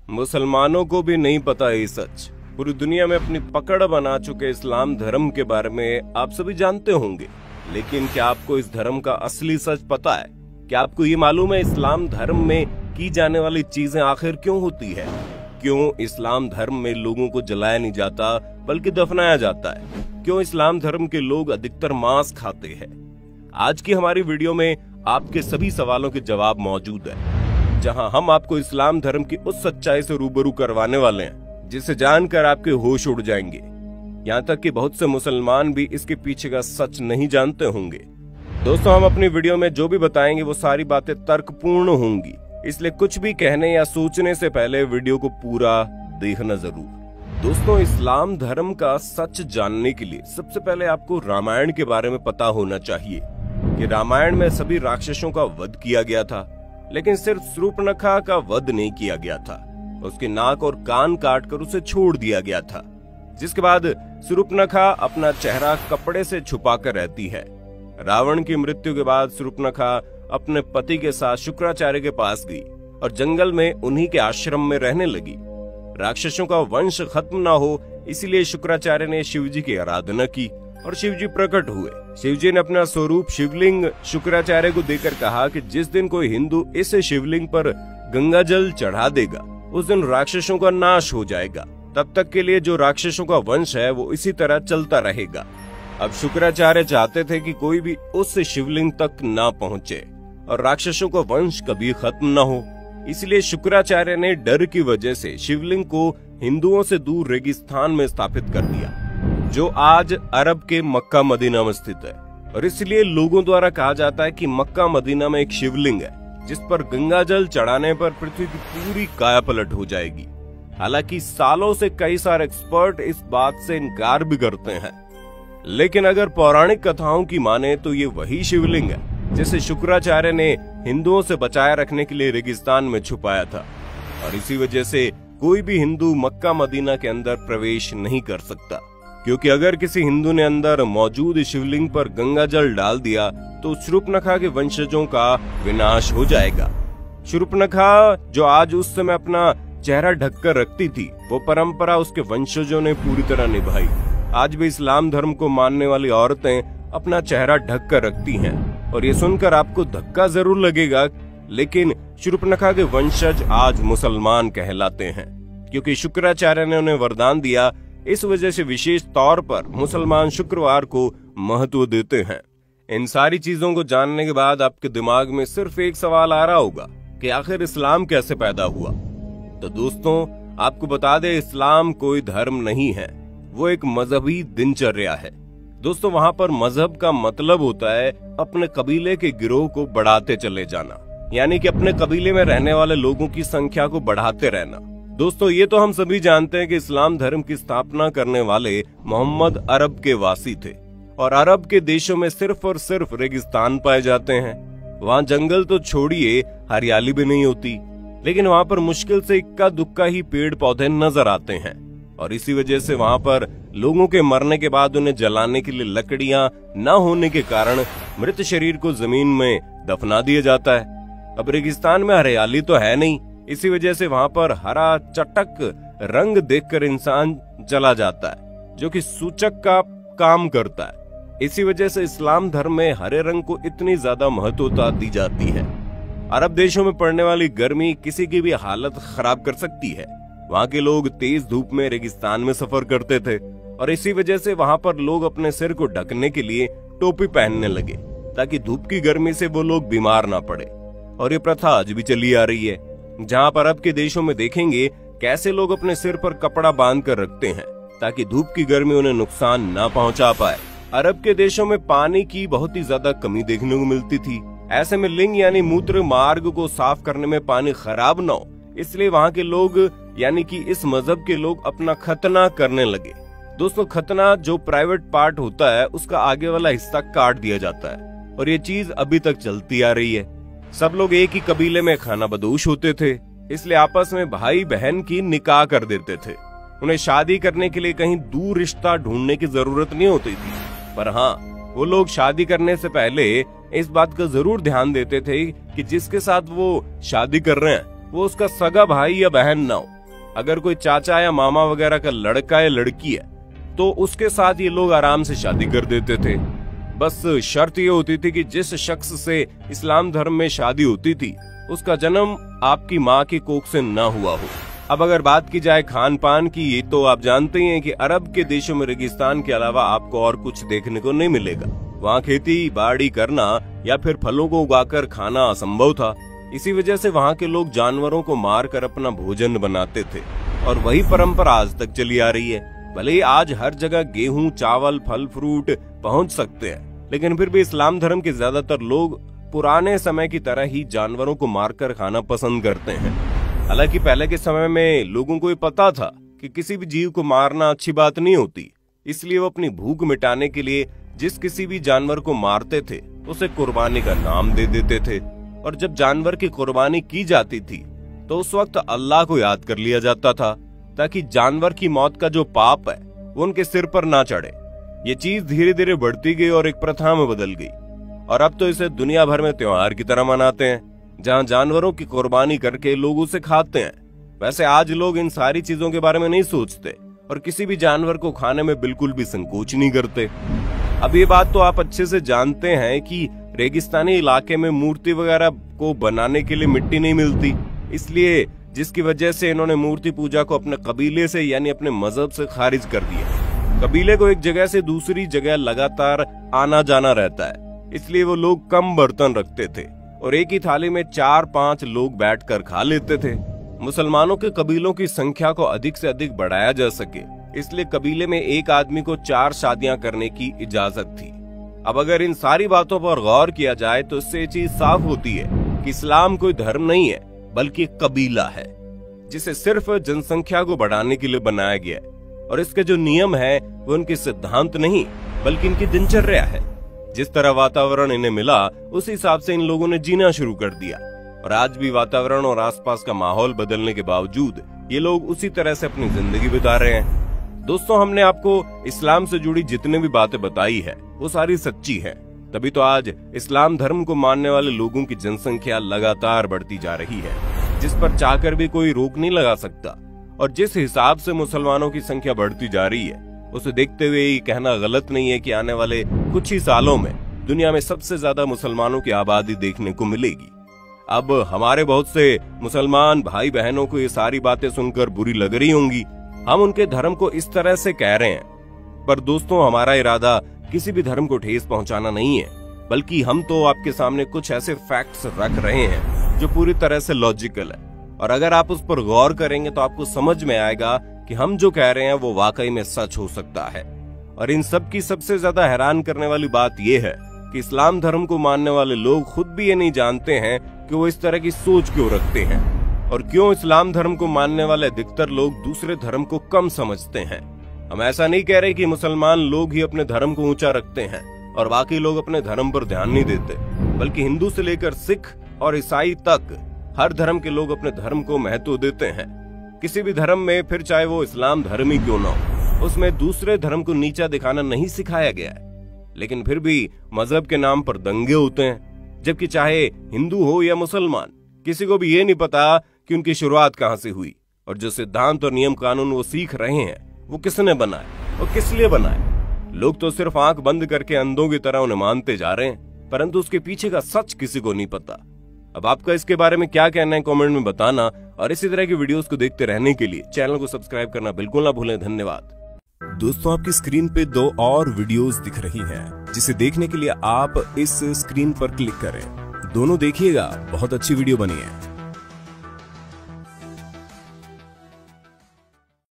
मुसलमानों को भी नहीं पता ये सच। पूरी दुनिया में अपनी पकड़ बना चुके इस्लाम धर्म के बारे में आप सभी जानते होंगे, लेकिन क्या आपको इस धर्म का असली सच पता है? क्या आपको ये मालूम है इस्लाम धर्म में की जाने वाली चीजें आखिर क्यों होती है? क्यों इस्लाम धर्म में लोगों को जलाया नहीं जाता बल्कि दफनाया जाता है? क्यों इस्लाम धर्म के लोग अधिकतर मांस खाते हैं? आज की हमारी वीडियो में आपके सभी सवालों के जवाब मौजूद है, जहां हम आपको इस्लाम धर्म की उस सच्चाई से रूबरू करवाने वाले हैं जिसे जानकर आपके होश उड़ जाएंगे। यहाँ तक कि बहुत से मुसलमान भी इसके पीछे का सच नहीं जानते होंगे। दोस्तों, हम अपनी वीडियो में जो भी बताएंगे वो सारी बातें तर्कपूर्ण होंगी, इसलिए कुछ भी कहने या सोचने से पहले वीडियो को पूरा देखना जरूर। दोस्तों, इस्लाम धर्म का सच जानने के लिए सबसे पहले आपको रामायण के बारे में पता होना चाहिए कि रामायण में सभी राक्षसों का वध किया गया था, लेकिन सिर्फ शूर्पणखा का वध नहीं किया गया था। उसके नाक और कान काटकर उसे छोड़ दिया गया था, जिसके बाद शूर्पणखा अपना चेहरा कपड़े से छुपाकर रहती है। रावण की मृत्यु के बाद शूर्पणखा अपने पति के साथ शुक्राचार्य के पास गई और जंगल में उन्हीं के आश्रम में रहने लगी। राक्षसों का वंश खत्म ना हो, इसलिए शुक्राचार्य ने शिवजी की आराधना की और शिवजी प्रकट हुए। शिवजी ने अपना स्वरूप शिवलिंग शुक्राचार्य को देकर कहा कि जिस दिन कोई हिंदू इस शिवलिंग पर गंगा जल चढ़ा देगा उस दिन राक्षसों का नाश हो जाएगा। तब तक के लिए जो राक्षसों का वंश है वो इसी तरह चलता रहेगा। अब शुक्राचार्य चाहते थे कि कोई भी उस शिवलिंग तक ना पहुंचे और राक्षसों का वंश कभी खत्म ना हो, इसलिए शुक्राचार्य ने डर की वजह से शिवलिंग को हिंदुओं से दूर रेगिस्तान में स्थापित कर दिया, जो आज अरब के मक्का मदीना में स्थित है। और इसलिए लोगों द्वारा कहा जाता है कि मक्का मदीना में एक शिवलिंग है जिस पर गंगा जल चढ़ाने पर पृथ्वी की पूरी कायापलट हो जाएगी। हालांकि सालों से कई सारे एक्सपर्ट इस बात से इनकार भी करते हैं, लेकिन अगर पौराणिक कथाओं की माने तो ये वही शिवलिंग है जिसे शुक्राचार्य ने हिंदुओं से बचाए रखने के लिए रेगिस्तान में छुपाया था। और इसी वजह से कोई भी हिंदू मक्का मदीना के अंदर प्रवेश नहीं कर सकता, क्योंकि अगर किसी हिंदू ने अंदर मौजूद शिवलिंग पर गंगा जल डाल दिया तो शूर्पणखा के वंशजों का विनाश हो जाएगा। शूर्पणखा जो आज उस समय अपना चेहरा ढककर रखती थी, वो परंपरा उसके वंशजों ने पूरी तरह निभाई। आज भी इस्लाम धर्म को मानने वाली औरतें अपना चेहरा ढक कर रखती हैं, और ये सुनकर आपको धक्का जरूर लगेगा, लेकिन शूर्पणखा के वंशज आज मुसलमान कहलाते हैं, क्योंकि शुक्राचार्य ने उन्हें वरदान दिया। इस वजह से विशेष तौर पर मुसलमान शुक्रवार को महत्व देते हैं। इन सारी चीजों को जानने के बाद आपके दिमाग में सिर्फ एक सवाल आ रहा होगा कि आखिर इस्लाम कैसे पैदा हुआ। तो दोस्तों, आपको बता दें, इस्लाम कोई धर्म नहीं है, वो एक मजहबी दिनचर्या है। दोस्तों, वहाँ पर मजहब का मतलब होता है अपने कबीले के गिरोह को बढ़ाते चले जाना, यानी कि अपने कबीले में रहने वाले लोगों की संख्या को बढ़ाते रहना। दोस्तों, ये तो हम सभी जानते हैं कि इस्लाम धर्म की स्थापना करने वाले मोहम्मद अरब के वासी थे, और अरब के देशों में सिर्फ और सिर्फ रेगिस्तान पाए जाते हैं। वहाँ जंगल तो छोड़िए, हरियाली भी नहीं होती, लेकिन वहाँ पर मुश्किल से इक्का दुक्का ही पेड़ पौधे नजर आते हैं। और इसी वजह से वहाँ पर लोगों के मरने के बाद उन्हें जलाने के लिए लकड़ियां न होने के कारण मृत शरीर को जमीन में दफना दिया जाता है। अब रेगिस्तान में हरियाली तो है नहीं, इसी वजह से वहाँ पर हरा चटक रंग देखकर इंसान जला जाता है, जो कि सूचक का काम करता है। इसी वजह से इस्लाम धर्म में हरे रंग को इतनी ज्यादा महत्वता दी जाती है। अरब देशों में पड़ने वाली गर्मी किसी की भी हालत खराब कर सकती है। वहाँ के लोग तेज धूप में रेगिस्तान में सफर करते थे, और इसी वजह से वहाँ पर लोग अपने सिर को ढकने के लिए टोपी पहनने लगे, ताकि धूप की गर्मी से वो लोग बीमार ना पड़े। और ये प्रथा आज भी चली आ रही है, जहाँ पर अरब के देशों में देखेंगे कैसे लोग अपने सिर पर कपड़ा बांध कर रखते हैं, ताकि धूप की गर्मी उन्हें नुकसान ना पहुँचा पाए। अरब के देशों में पानी की बहुत ही ज्यादा कमी देखने को मिलती थी। ऐसे में लिंग यानी मूत्र मार्ग को साफ करने में पानी खराब न हो, इसलिए वहाँ के लोग यानी कि इस मजहब के लोग अपना खतना करने लगे। दोस्तों, खतना जो प्राइवेट पार्ट होता है उसका आगे वाला हिस्सा काट दिया जाता है, और ये चीज अभी तक चलती आ रही है। सब लोग एक ही कबीले में खाना बदोश होते थे, इसलिए आपस में भाई बहन की निकाह कर देते थे। उन्हें शादी करने के लिए कहीं दूर रिश्ता ढूंढने की जरूरत नहीं होती थी, पर हाँ, वो लोग शादी करने से पहले इस बात का जरूर ध्यान देते थे कि जिसके साथ वो शादी कर रहे हैं वो उसका सगा भाई या बहन ना हो, अगर कोई चाचा या मामा वगैरह का लड़का या लड़की है तो उसके साथ ये लोग आराम से शादी कर देते थे। बस शर्त ये होती थी कि जिस शख्स से इस्लाम धर्म में शादी होती थी उसका जन्म आपकी माँ की कोख से न हुआ हो। अब अगर बात की जाए खान पान की, तो आप जानते ही हैं कि अरब के देशों में रेगिस्तान के अलावा आपको और कुछ देखने को नहीं मिलेगा। वहाँ खेती बाड़ी करना या फिर फलों को उगाकर खाना असंभव था। इसी वजह से वहाँ के लोग जानवरों को मारकर अपना भोजन बनाते थे और वही परंपरा आज तक चली आ रही है। भले ही आज हर जगह गेहूं, चावल, फल फ्रूट पहुंच सकते हैं, लेकिन फिर भी इस्लाम धर्म के ज्यादातर लोग पुराने समय की तरह ही जानवरों को मारकर खाना पसंद करते हैं। हालांकि पहले के समय में लोगों को ये पता था कि किसी भी जीव को मारना अच्छी बात नहीं होती, इसलिए वो अपनी भूख मिटाने के लिए जिस किसी भी जानवर को मारते थे उसे कुर्बानी का नाम दे देते थे। और जब जानवर की कुर्बानी की जाती थी तो उस वक्त अल्लाह को याद कर लिया जाता था, ताकि जानवर की मौत का जो पाप है वो उनके सिर पर ना चढ़े। ये चीज धीरे धीरे बढ़ती गई और एक प्रथा में बदल गई और अब तो इसे दुनिया भर में त्योहार की तरह मनाते हैं, जहां जानवरों की कुर्बानी करके लोग उसे खाते हैं। वैसे आज लोग इन सारी चीजों के बारे में नहीं सोचते और किसी भी जानवर को खाने में बिल्कुल भी संकोच नहीं करते। अब ये बात तो आप अच्छे से जानते हैं कि रेगिस्तानी इलाके में मूर्ति वगैरह को बनाने के लिए मिट्टी नहीं मिलती, इसलिए जिसकी वजह से इन्होंने मूर्ति पूजा को अपने कबीले से यानी अपने मजहब से खारिज कर दिया। कबीले को एक जगह से दूसरी जगह लगातार आना जाना रहता है, इसलिए वो लोग कम बर्तन रखते थे और एक ही थाली में 4-5 लोग बैठकर खा लेते थे। मुसलमानों के कबीलों की संख्या को अधिक से अधिक बढ़ाया जा सके, इसलिए कबीले में एक आदमी को 4 शादियां करने की इजाजत थी। अब अगर इन सारी बातों पर गौर किया जाए तो इससे ये चीज साफ होती है कि इस्लाम कोई धर्म नहीं है बल्कि एक कबीला है, जिसे सिर्फ जनसंख्या को बढ़ाने के लिए बनाया गया है। और इसके जो नियम है वो उनके सिद्धांत नहीं बल्कि इनकी दिनचर्या है। जिस तरह वातावरण इन्हें मिला उस हिसाब से इन लोगों ने जीना शुरू कर दिया और आज भी वातावरण और आसपास का माहौल बदलने के बावजूद ये लोग उसी तरह से अपनी जिंदगी बिता रहे हैं। दोस्तों, हमने आपको इस्लाम से जुड़ी जितने भी बातें बताई है वो सारी सच्ची है, तभी तो आज इस्लाम धर्म को मानने वाले लोगों की जनसंख्या लगातार बढ़ती जा रही है, जिस पर चाहकर भी कोई रोक नहीं लगा सकता। और जिस हिसाब से मुसलमानों की संख्या बढ़ती जा रही है उसे देखते हुए ये कहना गलत नहीं है कि आने वाले कुछ ही सालों में दुनिया में सबसे ज्यादा मुसलमानों की आबादी देखने को मिलेगी। अब हमारे बहुत से मुसलमान भाई बहनों को ये सारी बातें सुनकर बुरी लग रही होंगी, हम उनके धर्म को इस तरह से कह रहे हैं, पर दोस्तों हमारा इरादा किसी भी धर्म को ठेस पहुंचाना नहीं है, बल्कि हम तो आपके सामने कुछ ऐसे फैक्ट्स रख रहे हैं जो पूरी तरह से लॉजिकल है। और अगर आप उस पर गौर करेंगे तो आपको समझ में आएगा कि हम जो कह रहे हैं वो वाकई में सच हो सकता है। और इन सब की सबसे ज्यादा हैरान करने वाली बात यह है कि इस्लाम धर्म को मानने वाले लोग खुद भी ये नहीं जानते हैं कि वो इस तरह की सोच क्यों रखते हैं और क्यों इस्लाम धर्म को मानने वाले अधिकतर लोग दूसरे धर्म को कम समझते हैं। हम ऐसा नहीं कह रहे कि मुसलमान लोग ही अपने धर्म को ऊंचा रखते हैं और बाकी लोग अपने धर्म पर ध्यान नहीं देते, बल्कि हिंदू से लेकर सिख और ईसाई तक हर धर्म के लोग अपने धर्म को महत्व देते हैं। किसी भी धर्म में, फिर चाहे वो इस्लाम धर्म ही क्यों ना हो, उसमें दूसरे धर्म को नीचा दिखाना नहीं सिखाया गया है। लेकिन फिर भी मजहब के नाम पर दंगे होते हैं, जबकि चाहे हिंदू हो या मुसलमान, किसी को भी ये नहीं पता कि उनकी शुरुआत कहाँ से हुई और जो सिद्धांत और नियम कानून वो सीख रहे हैं वो किसने बनाए और किस लिए बनाए। लोग तो सिर्फ आंख बंद करके अंधों की तरह उन्हें मानते जा रहे हैं, परंतु उसके पीछे का सच किसी को नहीं पता। अब आपका इसके बारे में क्या कहना है कमेंट में बताना, और इसी तरह की वीडियोस को देखते रहने के लिए चैनल को सब्सक्राइब करना बिल्कुल ना भूलें। धन्यवाद। दोस्तों, आपकी स्क्रीन पे 2 और वीडियोस दिख रही हैं, जिसे देखने के लिए आप इस स्क्रीन पर क्लिक करें। दोनों देखिएगा, बहुत अच्छी वीडियो बनी है।